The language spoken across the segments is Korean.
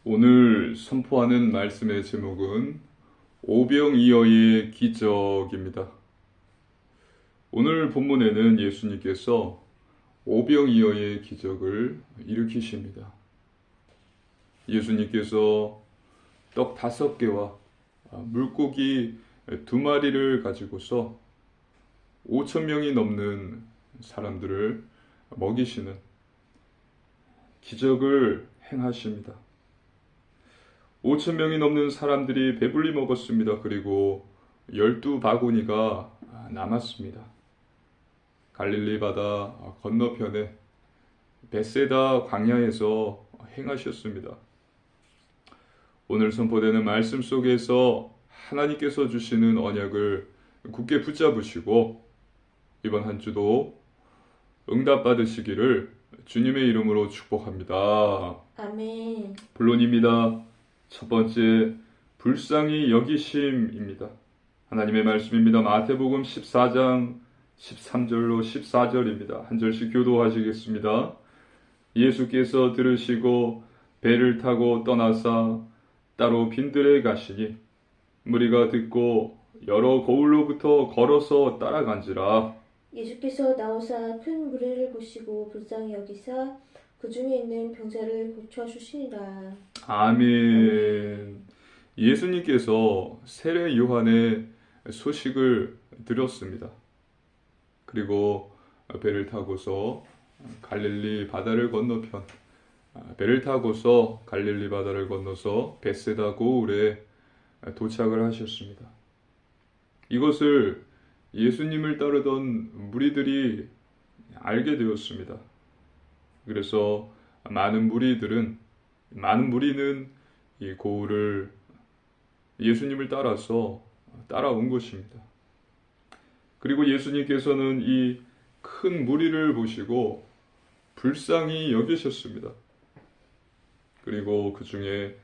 오늘 선포하는 말씀의 제목은 오병이어의 기적입니다. 오늘 본문에는 예수님께서 오병이어의 기적을 일으키십니다. 예수님께서 떡 5개와 물고기 2마리를 가지고서 5천 명이 넘는 사람들을 먹이시는 기적을 행하십니다. 5천 명이 넘는 사람들이 배불리 먹었습니다. 그리고 12바구니가 남았습니다. 갈릴리 바다 건너편에 벳세다 광야에서 행하셨습니다. 오늘 선포되는 말씀 속에서 하나님께서 주시는 언약을 굳게 붙잡으시고 이번 한 주도 응답받으시기를 주님의 이름으로 축복합니다. 아멘. 본론입니다. 첫 번째, 불쌍히 여기심입니다. 하나님의 말씀입니다. 마태복음 14장 13절로 14절입니다. 한 절씩 교도하시겠습니다. 예수께서 들으시고 배를 타고 떠나사 따로 빈들에 가시니 무리가 듣고 여러 거울로부터 걸어서 따라간지라. 예수께서 나오사 큰 무리를 보시고 불쌍히 여기사 그 중에 있는 병자를 고쳐 주시니라. 아멘. 예수님께서 세례 요한의 소식을 들었습니다. 그리고 배를 타고서 갈릴리 바다를 건너편, 배를 타고서 갈릴리 바다를 건너서 벳세다 고울에 도착을 하셨습니다. 이것을 예수님을 따르던 무리들이 알게 되었습니다. 그래서 많은 무리는 이 고울을 예수님을 따라서 따라온 것입니다. 그리고 예수님께서는 이 큰 무리를 보시고 불쌍히 여기셨습니다. 그리고 그 중에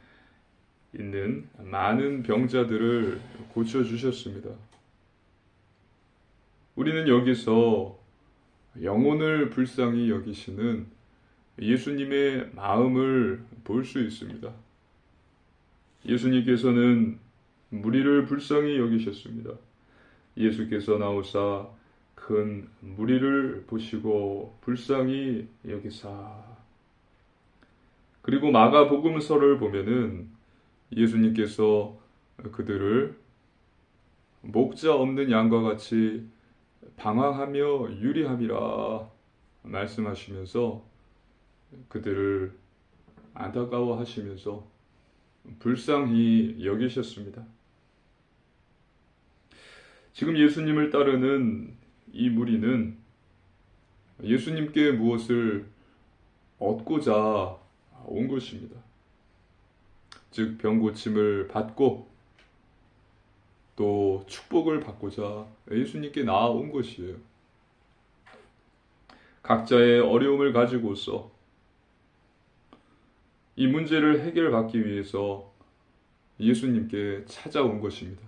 있는 많은 병자들을 고쳐주셨습니다. 우리는 여기서 영혼을 불쌍히 여기시는 예수님의 마음을 볼 수 있습니다. 예수님께서는 무리를 불쌍히 여기셨습니다. 예수께서 나오사 큰 무리를 보시고 불쌍히 여기사. 그리고 마가복음서를 보면은 예수님께서 그들을 목자 없는 양과 같이 방황하며 유리함이라 말씀하시면서 그들을 안타까워하시면서 불쌍히 여기셨습니다. 지금 예수님을 따르는 이 무리는 예수님께 무엇을 얻고자 온 것입니다. 즉 병고침을 받고 또 축복을 받고자 예수님께 나아온 것이에요. 각자의 어려움을 가지고서 이 문제를 해결받기 위해서 예수님께 찾아온 것입니다.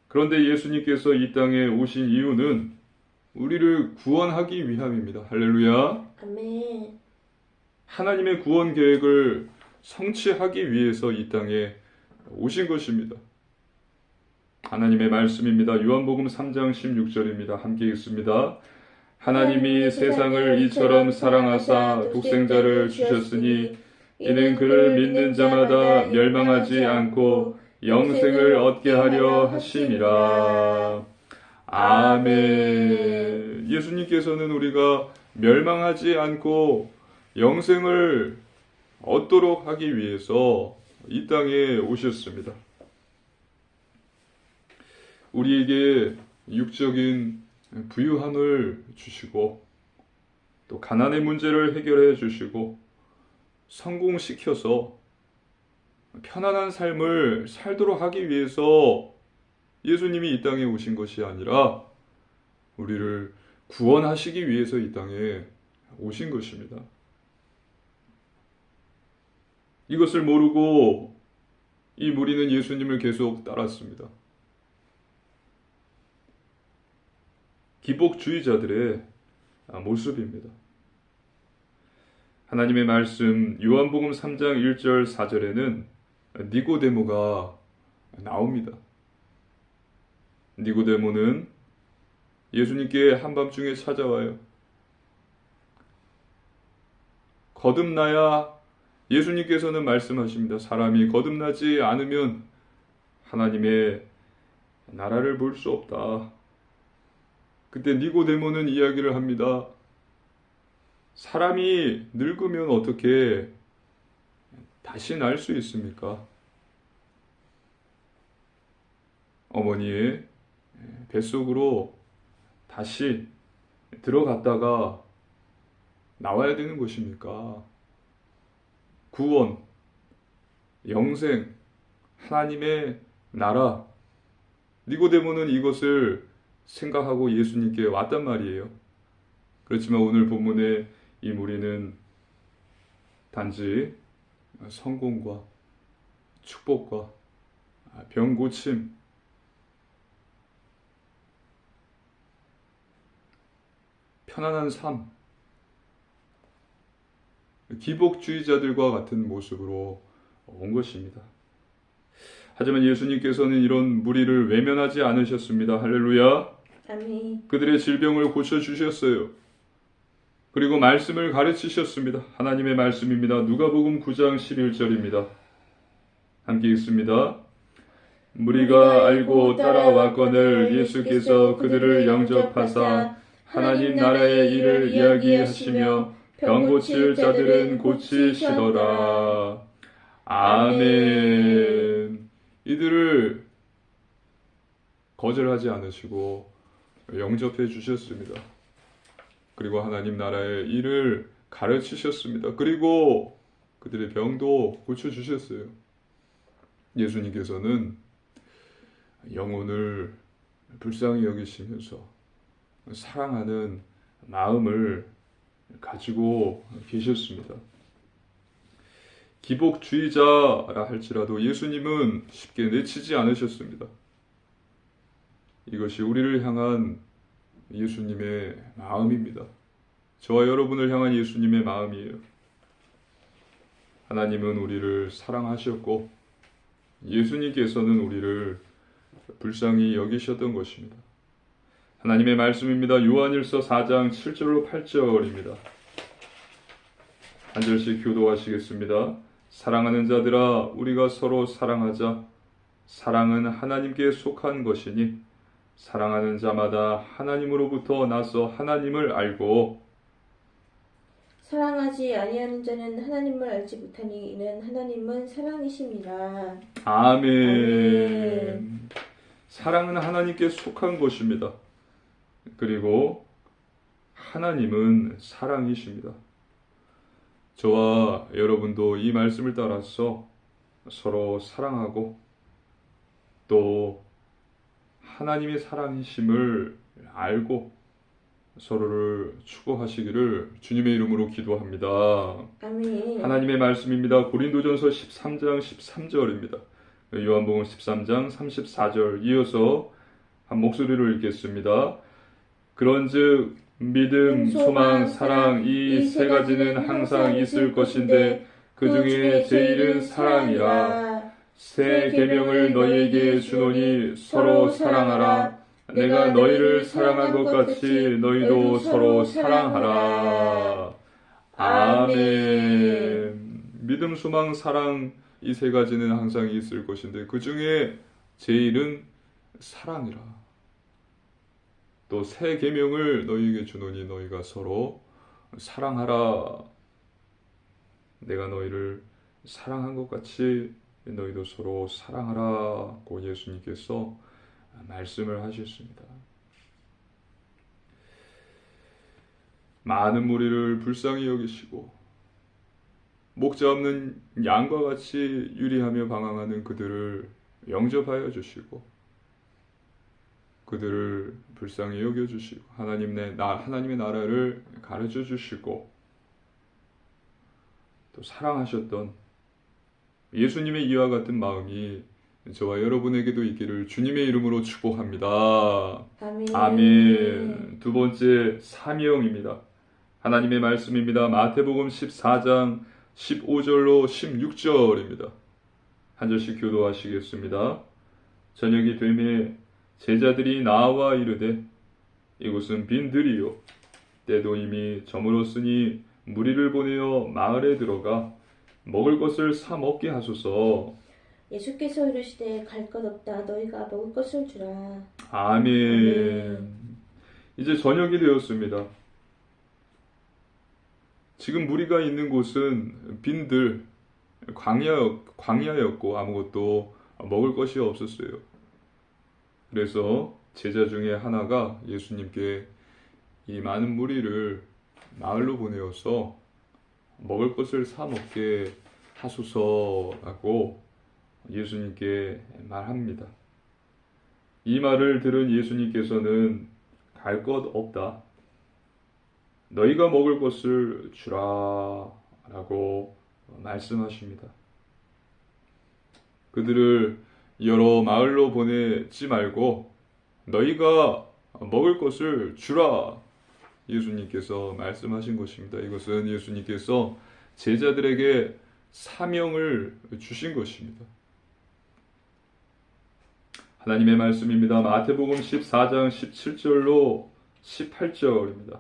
그런데 예수님께서 이 땅에 오신 이유는 우리를 구원하기 위함입니다. 할렐루야. 아멘. 하나님의 구원 계획을 성취하기 위해서 이 땅에 오신 것입니다. 하나님의 말씀입니다. 요한복음 3장 16절입니다. 함께 읽습니다. 하나님이 세상을 이처럼 사랑하사 독생자를 주셨으니 이는 그를 믿는 자마다 멸망하지 않고 영생을 얻게 하려 하심이라. 아멘. 예수님께서는 우리가 멸망하지 않고 영생을 얻도록 하기 위해서 이 땅에 오셨습니다. 우리에게 육적인 부유함을 주시고 또 가난의 문제를 해결해 주시고 성공시켜서 편안한 삶을 살도록 하기 위해서 예수님이 이 땅에 오신 것이 아니라 우리를 구원하시기 위해서 이 땅에 오신 것입니다. 이것을 모르고 이 무리는 예수님을 계속 따랐습니다. 기복주의자들의 모습입니다. 하나님의 말씀 요한복음 3장 1절 4절에는 니고데모가 나옵니다. 니고데모는 예수님께 한밤중에 찾아와요. 거듭나야 예수님께서는 말씀하십니다. 사람이 거듭나지 않으면 하나님의 나라를 볼 수 없다. 그때 니고데모는 이야기를 합니다. 사람이 늙으면 어떻게 다시 날 수 있습니까? 어머니의 뱃속으로 다시 들어갔다가 나와야 되는 것입니까? 구원, 영생, 하나님의 나라. 니고데모는 이것을 생각하고 예수님께 왔단 말이에요. 그렇지만 오늘 본문의 이 무리는 단지 성공과 축복과 병 고침, 편안한 삶, 기복주의자들과 같은 모습으로 온 것입니다. 하지만 예수님께서는 이런 무리를 외면하지 않으셨습니다. 할렐루야. 아멘. 그들의 질병을 고쳐주셨어요. 그리고 말씀을 가르치셨습니다. 하나님의 말씀입니다. 누가복음 9장 11절입니다. 함께 읽습니다. 무리가 알고 따라왔거늘 예수께서 그들을 영접하사 하나님 나라의 일을 이야기하시며 병 고칠 자들은 고치시더라. 아멘. 이들을 거절하지 않으시고 영접해 주셨습니다. 그리고 하나님 나라의 일을 가르치셨습니다. 그리고 그들의 병도 고쳐주셨어요. 예수님께서는 영혼을 불쌍히 여기시면서 사랑하는 마음을 가지고 계셨습니다. 기복주의자라 할지라도 예수님은 쉽게 내치지 않으셨습니다. 이것이 우리를 향한 예수님의 마음입니다. 저와 여러분을 향한 예수님의 마음이에요. 하나님은 우리를 사랑하셨고 예수님께서는 우리를 불쌍히 여기셨던 것입니다. 하나님의 말씀입니다. 요한일서 4장 7절로 8절입니다. 한 절씩 교도하시겠습니다. 사랑하는 자들아 우리가 서로 사랑하자. 사랑은 하나님께 속한 것이니 사랑하는 자마다 하나님으로부터 나서 하나님을 알고 사랑하지 아니하는 자는 하나님을 알지 못하니 이는 하나님은 사랑이심이라. 아멘. 사랑은 하나님께 속한 것입니다. 그리고 하나님은 사랑이십니다. 저와 여러분도 이 말씀을 따라서 서로 사랑하고 또 하나님의 사랑이심을 알고 서로를 축복하시기를 주님의 이름으로 기도합니다. 아멘. 하나님의 말씀입니다. 고린도전서 13장 13절입니다. 요한복음 13장 34절 이어서 한 목소리로 읽겠습니다. 그런즉 믿음, 소망, 사랑 이 세 가지는 항상 있을 것인데 그 중에 제일은 사랑이라. 새 계명을 너희에게 주노니 서로 사랑하라. 내가 너희를 사랑한 것 같이 너희도 서로 사랑하라. 아멘. 믿음, 소망, 사랑 이 세 가지는 항상 있을 것인데 그 중에 제일은 사랑이라. 또 새 계명을 너희에게 주노니 너희가 서로 사랑하라. 내가 너희를 사랑한 것 같이 너희도 서로 사랑하라고 예수님께서 말씀을 하셨습니다. 많은 무리를 불쌍히 여기시고 목자 없는 양과 같이 유리하며 방황하는 그들을 영접하여 주시고 그들을 불쌍히 여겨주시고 하나님의 나라를 가르쳐 주시고 또 사랑하셨던 예수님의 이와 같은 마음이 저와 여러분에게도 있기를 주님의 이름으로 축복합니다. 아멘. 아멘. 두 번째 사명입니다. 하나님의 말씀입니다. 마태복음 14장 15절로 16절입니다. 한 절씩 교도하시겠습니다. 저녁이 되매 제자들이 나와 이르되 이곳은 빈들이요 때도 이미 저물었으니 무리를 보내어 마을에 들어가 먹을 것을 사 먹게 하소서. 예수께서 이르시되 갈 것 없다 너희가 먹을 것을 주라. 아멘. 이제 저녁이 되었습니다. 지금 무리가 있는 곳은 빈들, 광야였고 아무것도 먹을 것이 없었어요. 그래서 제자 중에 하나가 예수님께 이 많은 무리를 마을로 보내어서 먹을 것을 사 먹게 하소서라고 예수님께 말합니다. 이 말을 들은 예수님께서는 갈 것 없다. 너희가 먹을 것을 주라 라고 말씀하십니다. 그들을 여러 마을로 보내지 말고 너희가 먹을 것을 주라 예수님께서 말씀하신 것입니다. 이것은 예수님께서 제자들에게 사명을 주신 것입니다. 하나님의 말씀입니다. 마태복음 14장 17절로 18절입니다.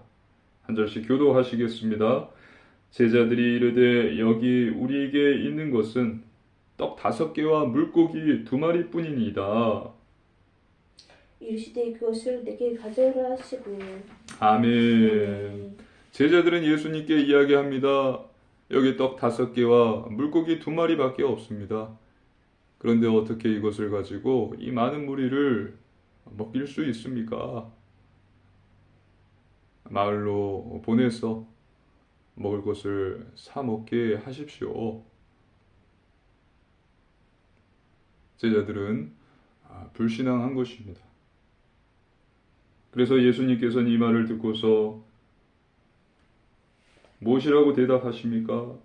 한 절씩 교도하시겠습니다. 제자들이 이르되 여기 우리에게 있는 것은 떡 5개와 물고기 2마리뿐이니이다. 이르시되 그것을 내게 가져오라 하시고. 아멘. 제자들은 예수님께 이야기합니다. 여기 떡 5개와 물고기 2마리밖에 없습니다. 그런데 어떻게 이것을 가지고 이 많은 무리를 먹일 수 있습니까? 마을로 보내서 먹을 것을 사 먹게 하십시오. 제자들은 불신앙한 것입니다. 그래서 예수님께서는 이 말을 듣고서 무엇이라고 대답하십니까?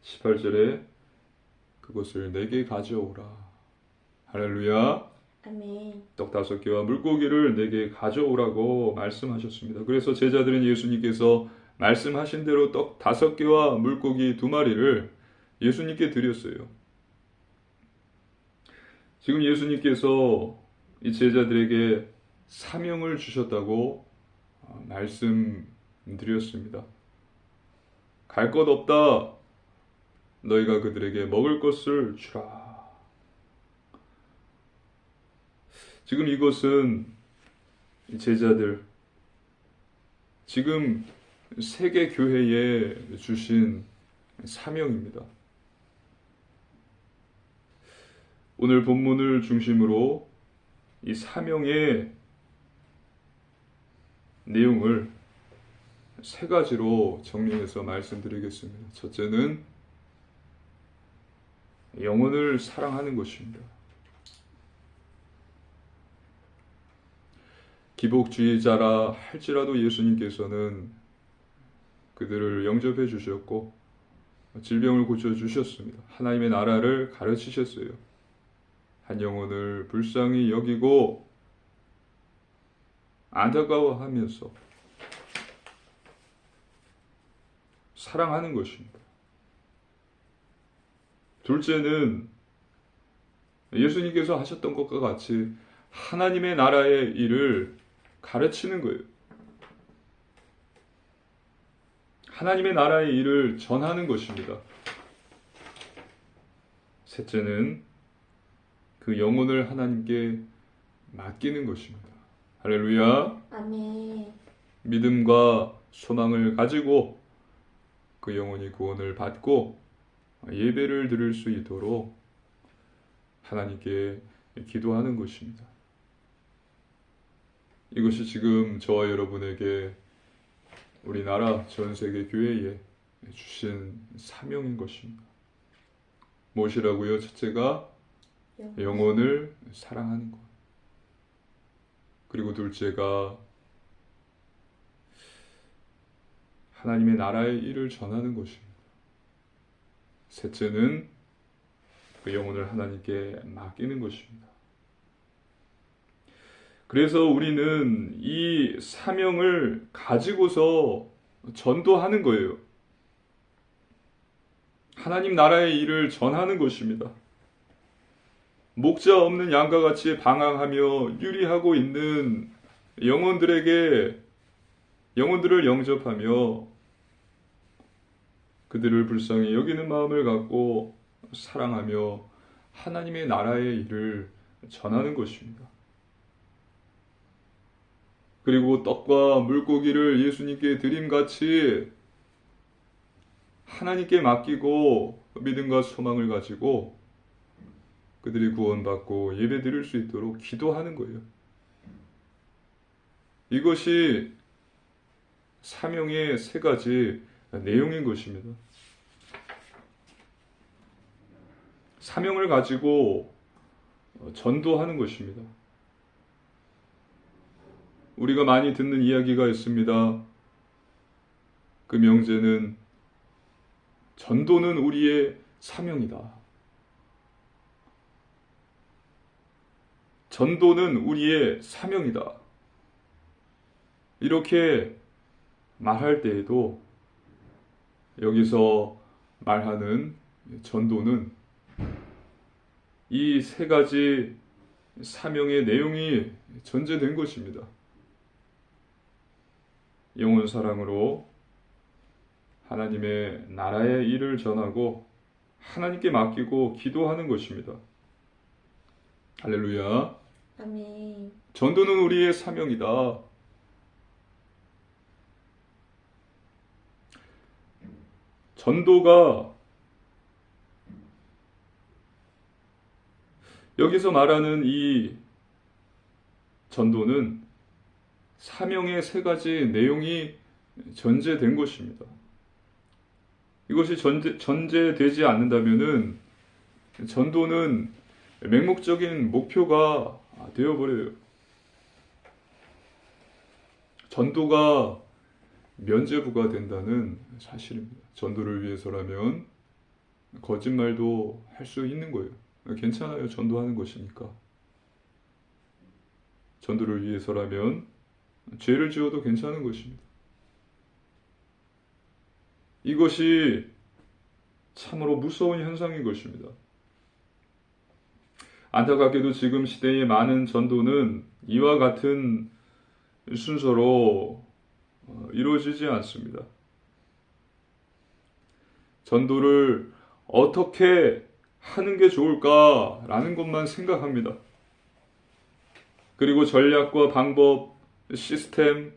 18절에 그것을 내게 가져오라. 할렐루야. 아멘. 떡 5개와 물고기를 내게 가져오라고 말씀하셨습니다. 그래서 제자들은 예수님께서 말씀하신 대로 떡 5개와 물고기 2마리를 예수님께 드렸어요. 지금 예수님께서 이 제자들에게 사명을 주셨다고 말씀드렸습니다. 갈 것 없다. 너희가 그들에게 먹을 것을 주라. 지금 이것은 제자들, 지금 세계 교회에 주신 사명입니다. 오늘 본문을 중심으로 이 사명의 내용을 3가지로 정리해서 말씀드리겠습니다. 첫째는 영혼을 사랑하는 것입니다. 기복주의자라 할지라도 예수님께서는 그들을 영접해 주셨고 질병을 고쳐 주셨습니다. 하나님의 나라를 가르치셨어요. 한 영혼을 불쌍히 여기고 안타까워하면서 사랑하는 것입니다. 둘째는 예수님께서 하셨던 것과 같이 하나님의 나라의 일을 가르치는 거예요. 하나님의 나라의 일을 전하는 것입니다. 셋째는 그 영혼을 하나님께 맡기는 것입니다. 할렐루야. 아멘. 믿음과 소망을 가지고 그 영혼이 구원을 받고 예배를 드릴 수 있도록 하나님께 기도하는 것입니다. 이것이 지금 저와 여러분에게 우리나라 전 세계 교회에 주신 사명인 것입니다. 무엇이라고요? 첫째가 영혼을 사랑하는 것. 그리고 둘째가 하나님의 나라의 일을 전하는 것입니다. 셋째는 그 영혼을 하나님께 맡기는 것입니다. 그래서 우리는 이 사명을 가지고서 전도하는 거예요. 하나님 나라의 일을 전하는 것입니다. 목자 없는 양과 같이 방황하며 유리하고 있는 영혼들을 영접하며 그들을 불쌍히 여기는 마음을 갖고 사랑하며 하나님의 나라의 일을 전하는 것입니다. 그리고 떡과 물고기를 예수님께 드림같이 하나님께 맡기고 믿음과 소망을 가지고 그들이 구원받고 예배 드릴 수 있도록 기도하는 거예요. 이것이 사명의 세 가지 내용인 것입니다. 사명을 가지고 전도하는 것입니다. 우리가 많이 듣는 이야기가 있습니다. 그 명제는 전도는 우리의 사명이다. 전도는 우리의 사명이다. 이렇게 말할 때에도 여기서 말하는 전도는 이 세 가지 사명의 내용이 전제된 것입니다. 영혼 사랑으로 하나님의 나라의 일을 전하고 하나님께 맡기고 기도하는 것입니다. 할렐루야. 아멘. 전도는 우리의 사명이다. 전도가 여기서 말하는 이 전도는 사명의 세 가지 내용이 전제된 것입니다. 이것이 전제되지 않는다면은 전도는 맹목적인 목표가 되어버려요. 전도가 면죄부가 된다는 사실입니다. 전도를 위해서라면 거짓말도 할 수 있는 거예요. 괜찮아요. 전도하는 것이니까. 전도를 위해서라면 죄를 지어도 괜찮은 것입니다. 이것이 참으로 무서운 현상인 것입니다. 안타깝게도 지금 시대의 많은 전도는 이와 같은 순서로 이루어지지 않습니다. 전도를 어떻게 하는 게 좋을까라는 것만 생각합니다. 그리고 전략과 방법, 시스템,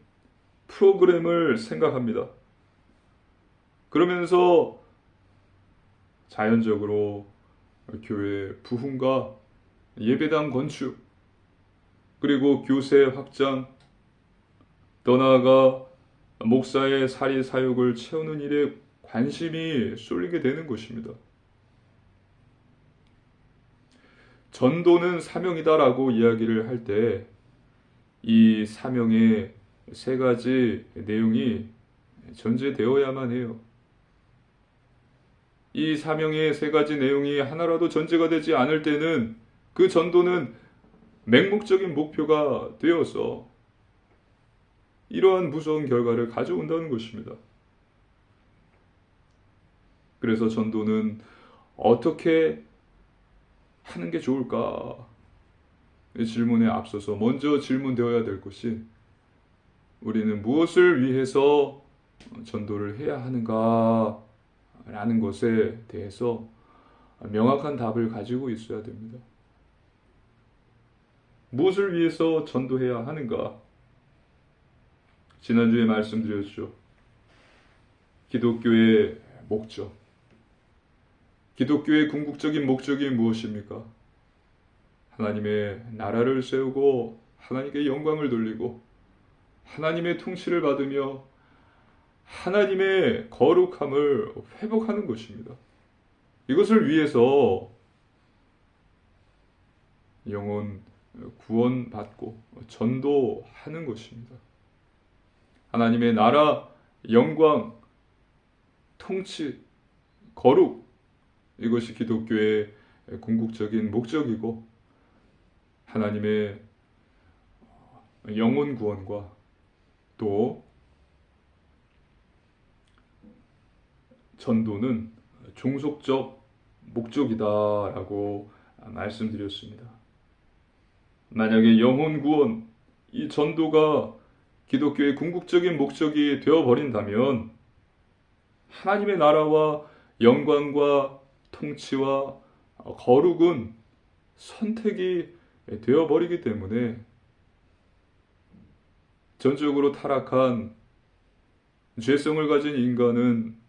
프로그램을 생각합니다. 그러면서 자연적으로 교회 부흥과 예배당 건축, 그리고 교세 확장, 더 나아가 목사의 사리 사역을 채우는 일에 관심이 쏠리게 되는 것입니다. 전도는 사명이다라고 이야기를 할 때 이 사명의 세 가지 내용이 전제되어야만 해요. 이 사명의 세 가지 내용이 하나라도 전제가 되지 않을 때는 그 전도는 맹목적인 목표가 되어서 이러한 무서운 결과를 가져온다는 것입니다. 그래서 전도는 어떻게 하는 게 좋을까? 이 질문에 앞서서 먼저 질문되어야 될 것이 우리는 무엇을 위해서 전도를 해야 하는가? 라는 것에 대해서 명확한 답을 가지고 있어야 됩니다. 무엇을 위해서 전도해야 하는가? 지난주에 말씀드렸죠. 기독교의 목적. 기독교의 궁극적인 목적이 무엇입니까? 하나님의 나라를 세우고 하나님께 영광을 돌리고 하나님의 통치를 받으며 하나님의 거룩함을 회복하는 것입니다. 이것을 위해서 영혼 구원받고 전도하는 것입니다. 하나님의 나라, 영광, 통치, 거룩, 이것이 기독교의 궁극적인 목적이고 하나님의 영혼 구원과 또 전도는 종속적 목적이다라고 말씀드렸습니다. 만약에 영혼 구원, 이 전도가 기독교의 궁극적인 목적이 되어버린다면 하나님의 나라와 영광과 통치와 거룩은 선택이 되어버리기 때문에 전적으로 타락한 죄성을 가진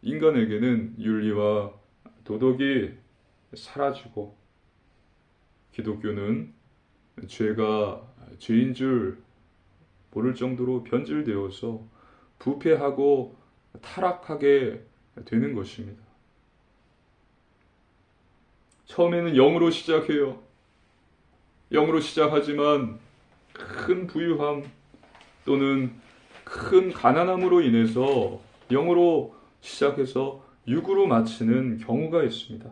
인간에게는 윤리와 도덕이 사라지고 기독교는 죄가 죄인 줄 모를 정도로 변질되어서 부패하고 타락하게 되는 것입니다. 처음에는 0으로 시작해요. 0으로 시작하지만 큰 부유함 또는 큰 가난함으로 인해서 0으로 시작해서 6으로 마치는 경우가 있습니다.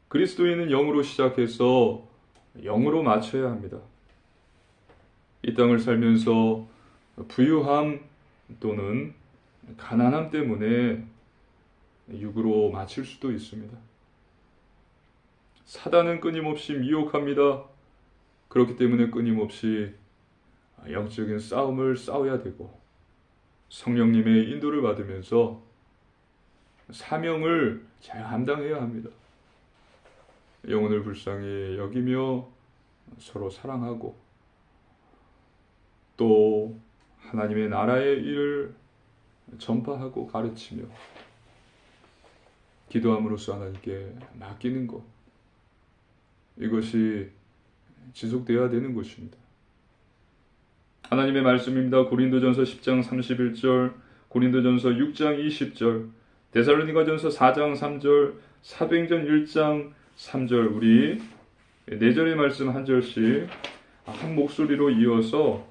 그리스도인은 0으로 시작해서 0으로 마쳐야 합니다. 이 땅을 살면서 부유함 또는 가난함 때문에 6으로 마칠 수도 있습니다. 사단은 끊임없이 미혹합니다. 그렇기 때문에 끊임없이 영적인 싸움을 싸워야 되고 성령님의 인도를 받으면서 사명을 잘 감당해야 합니다. 영혼을 불쌍히 여기며 서로 사랑하고 또 하나님의 나라의 일을 전파하고 가르치며 기도함으로써 하나님께 맡기는 것, 이것이 지속되어야 되는 것입니다. 하나님의 말씀입니다. 고린도전서 10장 31절, 고린도전서 6장 20절, 데살로니가전서 4장 3절, 사도행전 1장 3절, 우리 4절의 말씀 한 절씩 한 목소리로 이어서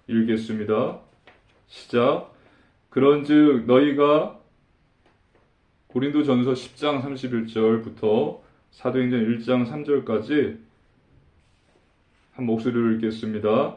읽겠습니다. 시작. 그런즉 너희가 고린도전서 10장 31절부터 사도행전 1장 3절까지 한 목소리로 읽겠습니다.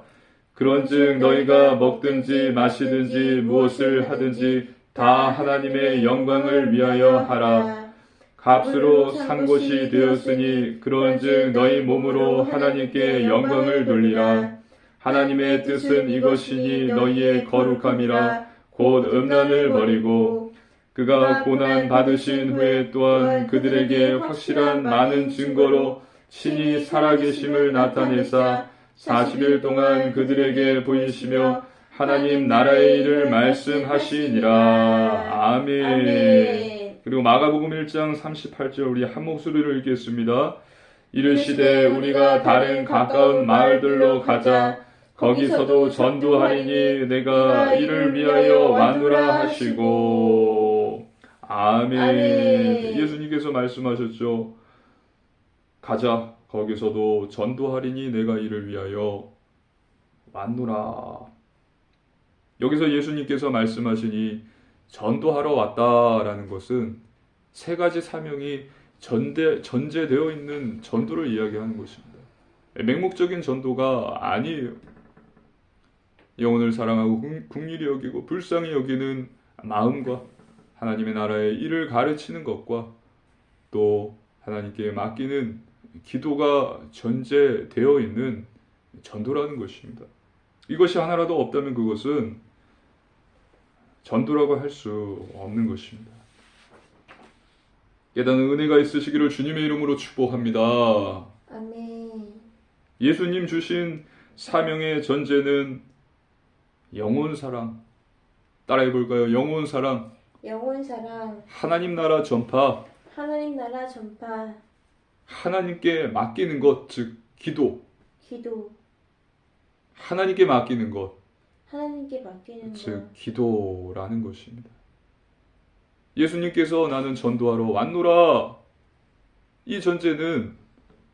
그런즉 너희가 먹든지 마시든지 무엇을 하든지 다 하나님의 영광을 위하여 하라. 값으로 산 것이 되었으니 그런즉 너희 몸으로 하나님께 영광을 돌리라. 하나님의 뜻은 이것이니 너희의 거룩함이라. 곧 음란을 버리고 그가 고난 받으신 후에 또한 그들에게 확실한 많은 증거로 친히 살아계심을 나타내사 40일 동안 그들에게 보이시며 하나님 나라의 일을 말씀하시니라. 아멘. 그리고 마가복음 1장 38절 우리 한 목소리로 읽겠습니다. 이르시되 우리가 다른 가까운 마을들로 가자. 거기서도 전도하리니 내가 이를 위하여 왔노라 하시고. 아멘. 예수님께서 말씀하셨죠. 가자. 거기서도 전도하리니 내가 이를 위하여 왔노라. 여기서 예수님께서 말씀하시니 전도하러 왔다라는 것은 세 가지 사명이 전제되어 있는 전도를 이야기하는 것입니다. 맹목적인 전도가 아니에요. 영혼을 사랑하고 긍휼히 여기고 불쌍히 여기는 마음과 하나님의 나라의 일을 가르치는 것과 또 하나님께 맡기는 기도가 전제되어 있는 전도라는 것입니다. 이것이 하나라도 없다면 그것은 전도라고 할 수 없는 것입니다. 깨닫는 은혜가 있으시기를 주님의 이름으로 축복합니다. 아멘. 예수님 주신 사명의 전제는 영혼 사랑. 따라해 볼까요? 영혼 사랑. 영혼 사랑. 하나님 나라 전파. 하나님 나라 전파. 하나님께 맡기는 것, 즉 기도. 기도. 하나님께 맡기는 것, 하나님께 맡기는 즉 것. 기도라는 것입니다. 예수님께서 나는 전도하러 왔노라. 이 전제는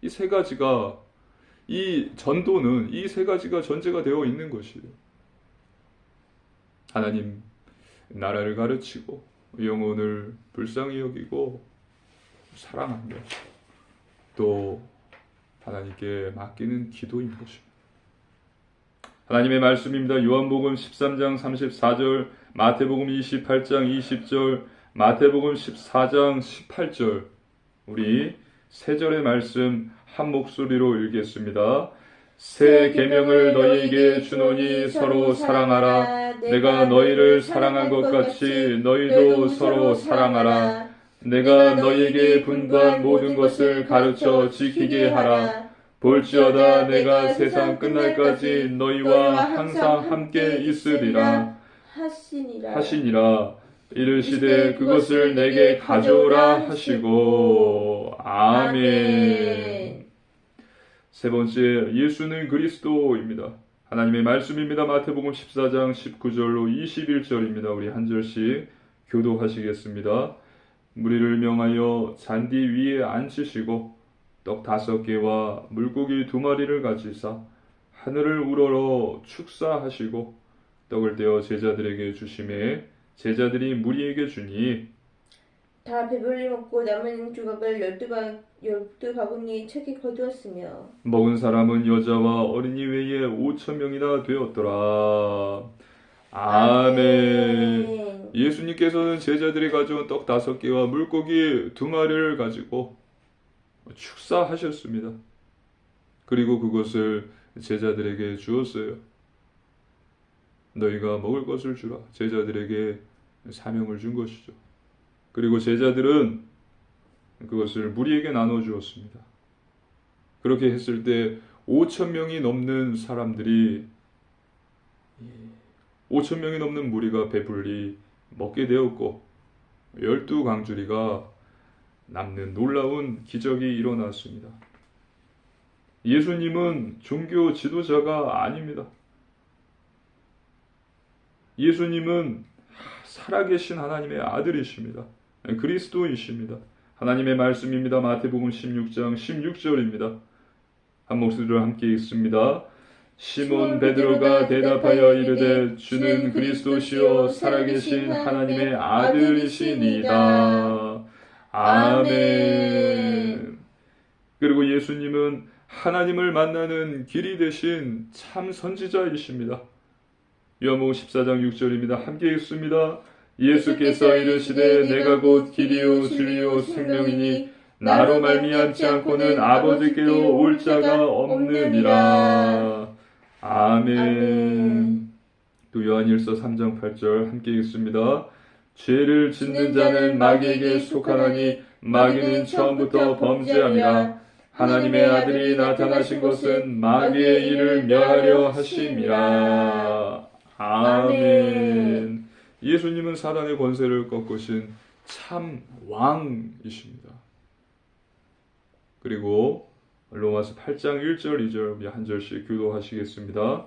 이 세 가지가 이 전도는 이 세 가지가 전제가 되어 있는 것이에요. 하나님 나라를 가르치고 영혼을 불쌍히 여기고 사랑하며 또 하나님께 맡기는 기도인 것입니다. 하나님의 말씀입니다. 요한복음 13장 34절 마태복음 28장 20절, 마태복음 14장 18절, 우리 세 절의 말씀 한 목소리로 읽겠습니다. 새 계명을 너희에게 주노니 서로 사랑하라. 내가 너희를 사랑한 것 같이 너희도 서로 사랑하라. 내가 너희에게 분부한 모든 것을 가르쳐 지키게 하라. 볼지어다 내가 세상 끝날까지 너희와 항상 함께 있으리라 하시니라. 이르시되 그것을 내게 가져오라 하시고. 아멘. 세 번째, 예수는 그리스도입니다. 하나님의 말씀입니다. 마태복음 14장 19절로 21절입니다. 우리 한 절씩 교도하시겠습니다. 무리를 명하여 잔디 위에 앉히시고 떡 5개와 물고기 2마리를 가지사 하늘을 우러러 축사하시고 떡을 떼어 제자들에게 주시매 제자들이 무리에게 주니 다 배불리 먹고 남은 조각을 12바구니에 채게 거두었으며 먹은 사람은 여자와 어린이 외에 5,000명이나 되었더라. 아멘. 예수님께서는 제자들이 가져온 떡 5개와 물고기 2마리를 가지고 축사하셨습니다. 그리고 그것을 제자들에게 주었어요. 너희가 먹을 것을 주라. 제자들에게 사명을 준 것이죠. 그리고 제자들은 그것을 무리에게 나눠 주었습니다. 그렇게 했을 때 5,000명이 넘는 사람들이 5,000명이 넘는 무리가 배불리 먹게 되었고 12강주리가 남는 놀라운 기적이 일어났습니다. 예수님은 종교 지도자가 아닙니다. 예수님은 살아계신 하나님의 아들이십니다. 그리스도이십니다. 하나님의 말씀입니다. 마태복음 16장 16절입니다. 한 목소리로 함께 읽습니다. 시몬 베드로가 대답하여 이르되 주는 그리스도시요 살아계신 하나님의 아들이시니이다. 아멘. 그리고 예수님은 하나님을 만나는 길이 되신 참 선지자이십니다. 요한복음 14장 6절입니다. 함께 읽습니다. 예수께서 이르시되 내가 곧 길이요 진리요 생명이니 나로 말미암지 않고는 아버지께로 올 자가 없느니라. 아멘. 또 요한일서 3장 8절 함께 읽습니다. 죄를 짓는 자는 마귀에게 속하나니 마귀는 처음부터 범죄함이라. 하나님의 아들이 나타나신 것은 마귀의 일을 멸하려 하심이라. 아멘. 예수님은 사단의 권세를 꺾으신 참 왕이십니다. 그리고 로마서 8장 1절 2절 우리 한 절씩 교도하시겠습니다.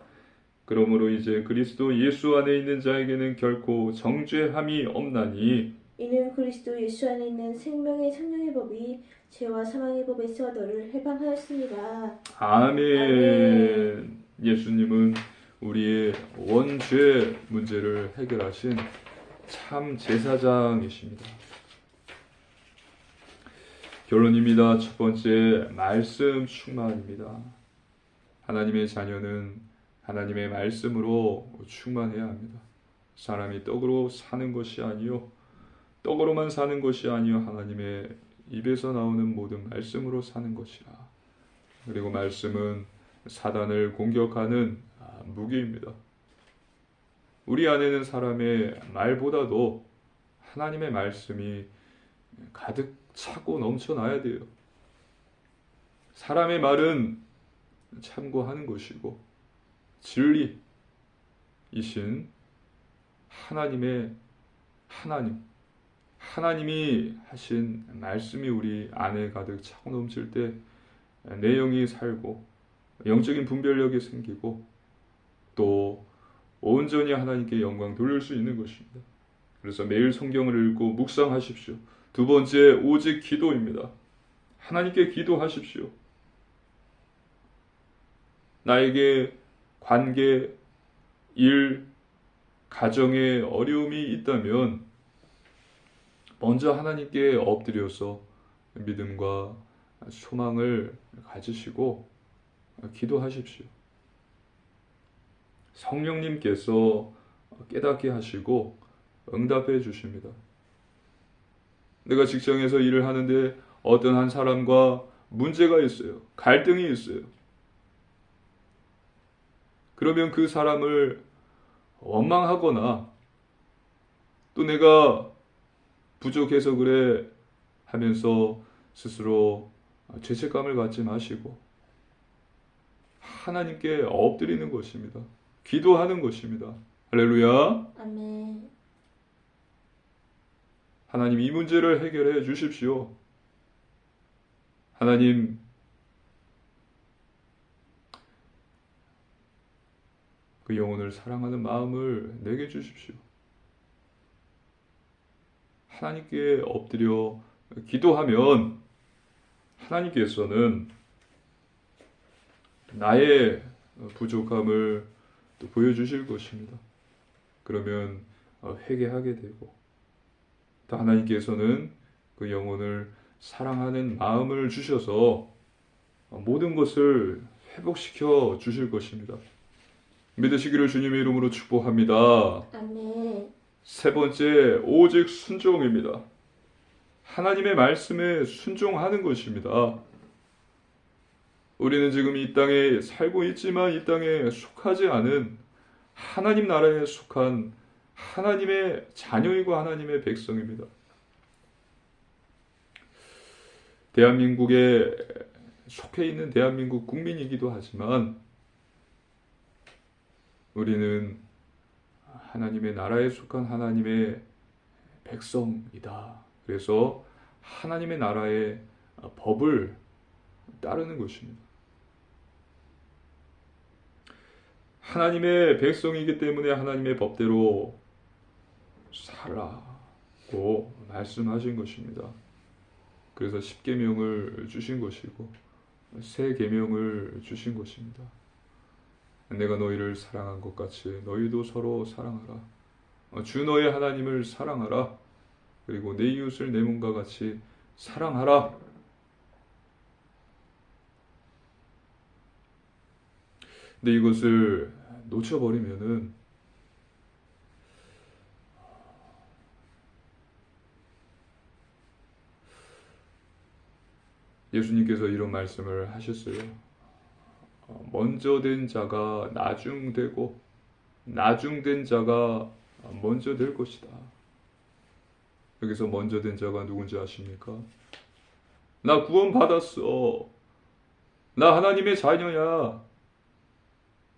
그러므로 이제 그리스도 예수 안에 있는 자에게는 결코 정죄함이 없나니 이는 그리스도 예수 안에 있는 생명의 성령의 법이 죄와 사망의 법에서 너를 해방하였습니다. 아멘. 예수님은 우리의 원죄 문제를 해결하신 참 제사장이십니다. 결론입니다. 첫 번째, 말씀 충만입니다. 하나님의 자녀는 하나님의 말씀으로 충만해야 합니다. 사람이 떡으로 사는 것이 아니요 떡으로만 사는 것이 아니요 하나님의 입에서 나오는 모든 말씀으로 사는 것이라. 그리고 말씀은 사단을 공격하는 무기입니다. 우리 안에는 사람의 말보다도 하나님의 말씀이 가득 차고 넘쳐나야 돼요. 사람의 말은 참고하는 것이고 진리이신 하나님이 하신 말씀이 우리 안에 가득 차고 넘칠 때 내 영이 살고 영적인 분별력이 생기고 또 온전히 하나님께 영광 돌릴 수 있는 것입니다. 그래서 매일 성경을 읽고 묵상하십시오. 두 번째, 오직 기도입니다. 하나님께 기도하십시오. 나에게 관계, 일, 가정에 어려움이 있다면 먼저 하나님께 엎드려서 믿음과 소망을 가지시고 기도하십시오. 성령님께서 깨닫게 하시고 응답해 주십니다. 내가 직장에서 일을 하는데 어떤 한 사람과 문제가 있어요. 갈등이 있어요. 그러면 그 사람을 원망하거나 또 내가 부족해서 그래 하면서 스스로 죄책감을 갖지 마시고 하나님께 엎드리는 것입니다. 기도하는 것입니다. 할렐루야. 아멘. 하나님 이 문제를 해결해 주십시오. 하나님 그 영혼을 사랑하는 마음을 내게 주십시오. 하나님께 엎드려 기도하면 하나님께서는 나의 부족함을 또 보여주실 것입니다. 그러면 회개하게 되고 또 하나님께서는 그 영혼을 사랑하는 마음을 주셔서 모든 것을 회복시켜 주실 것입니다. 믿으시기를 주님의 이름으로 축복합니다. 아멘. 세 번째, 오직 순종입니다. 하나님의 말씀에 순종하는 것입니다. 우리는 지금 이 땅에 살고 있지만 이 땅에 속하지 않은 하나님 나라에 속한 하나님의 자녀이고 하나님의 백성입니다. 대한민국에 속해 있는 대한민국 국민이기도 하지만 우리는 하나님의 나라에 속한 하나님의 백성이다. 그래서 하나님의 나라의 법을 따르는 것입니다. 하나님의 백성이기 때문에 하나님의 법대로 살라고 말씀하신 것입니다. 그래서 10계명을 주신 것이고 새 계명을 주신 것입니다. 내가 너희를 사랑한 것 같이 너희도 서로 사랑하라. 주 너의 하나님을 사랑하라. 그리고 내 이웃을 내 몸과 같이 사랑하라. 근데 이것을 놓쳐버리면은 예수님께서 이런 말씀을 하셨어요. 먼저 된 자가 나중되고 나중된 자가 먼저 될 것이다. 여기서 먼저 된 자가 누군지 아십니까? 나 구원 받았어. 나 하나님의 자녀야.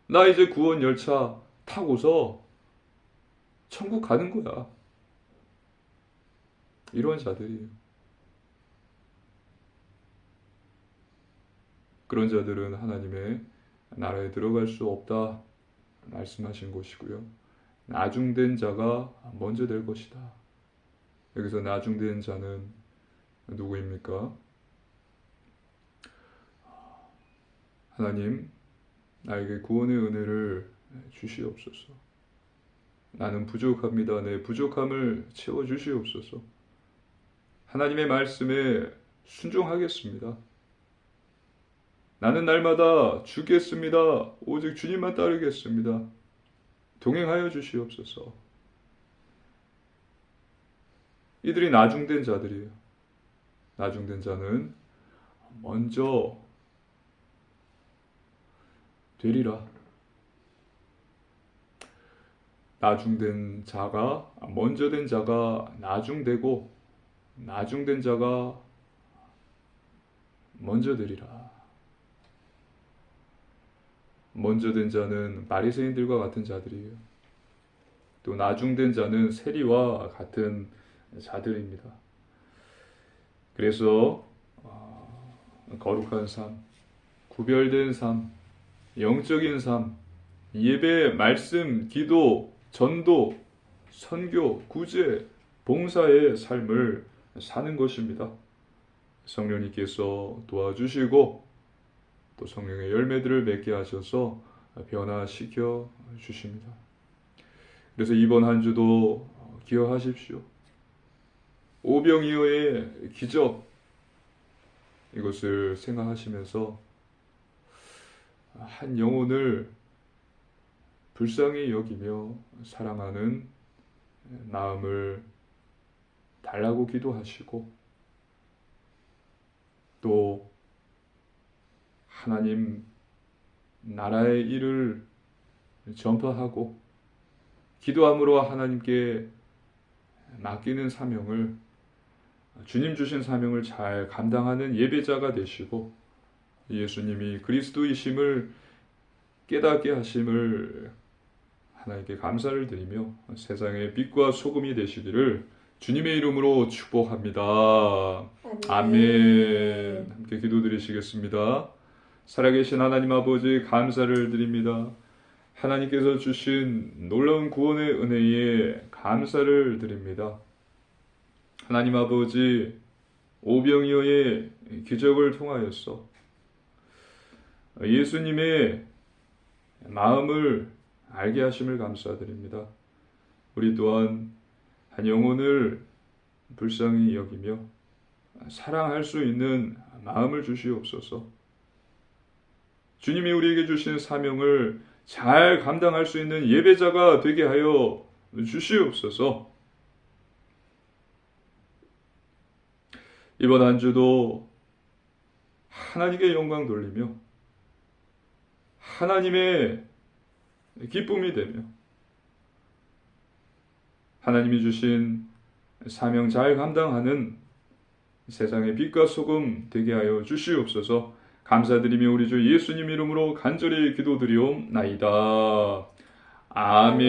나 이제 구원 열차 타고서 천국 가는 거야. 이런 자들이에요. 그런 자들은 하나님의 나라에 들어갈 수 없다 말씀하신 것이고요. 나중된 자가 먼저 될 것이다. 여기서 나중된 자는 누구입니까? 하나님, 나에게 구원의 은혜를 주시옵소서. 나는 부족합니다. 내 부족함을 채워주시옵소서. 하나님의 말씀에 순종하겠습니다. 나는 날마다 주겠습니다. 오직 주님만 따르겠습니다. 동행하여 주시옵소서. 이들이 나중된 자들이에요. 나중된 자는 먼저 되리라. 나중된 자가 먼저 된 자가 나중되고 나중된 자가 먼저 되리라. 먼저 된 자는 바리새인들과 같은 자들이에요. 또 나중된 자는 세리와 같은 자들입니다. 그래서 거룩한 삶, 구별된 삶, 영적인 삶, 예배, 말씀, 기도, 전도, 선교, 구제, 봉사의 삶을 사는 것입니다. 성령님께서 도와주시고 또 성령의 열매들을 맺게 하셔서 변화시켜 주십니다. 그래서 이번 한 주도 기억하십시오. 오병이어의 기적, 이것을 생각하시면서 한 영혼을 불쌍히 여기며 사랑하는 마음을 달라고 기도하시고 또 하나님 나라의 일을 전파하고 기도함으로 하나님께 맡기는 사명을 주님 주신 사명을 잘 감당하는 예배자가 되시고 예수님이 그리스도이심을 깨닫게 하심을 하나님께 감사를 드리며 세상의 빛과 소금이 되시기를 주님의 이름으로 축복합니다. 아멘. 함께 기도드리시겠습니다. 살아계신 하나님 아버지 감사를 드립니다. 하나님께서 주신 놀라운 구원의 은혜에 감사를 드립니다. 하나님 아버지 오병이어의 기적을 통하여서 예수님의 마음을 알게 하심을 감사드립니다. 우리 또한 한 영혼을 불쌍히 여기며 사랑할 수 있는 마음을 주시옵소서. 주님이 우리에게 주신 사명을 잘 감당할 수 있는 예배자가 되게 하여 주시옵소서. 이번 한 주도 하나님께 영광 돌리며 하나님의 기쁨이 되며 하나님이 주신 사명 잘 감당하는 세상의 빛과 소금 되게 하여 주시옵소서. 감사드리며 우리 주 예수님 이름으로 간절히 기도드리옵나이다. 아멘.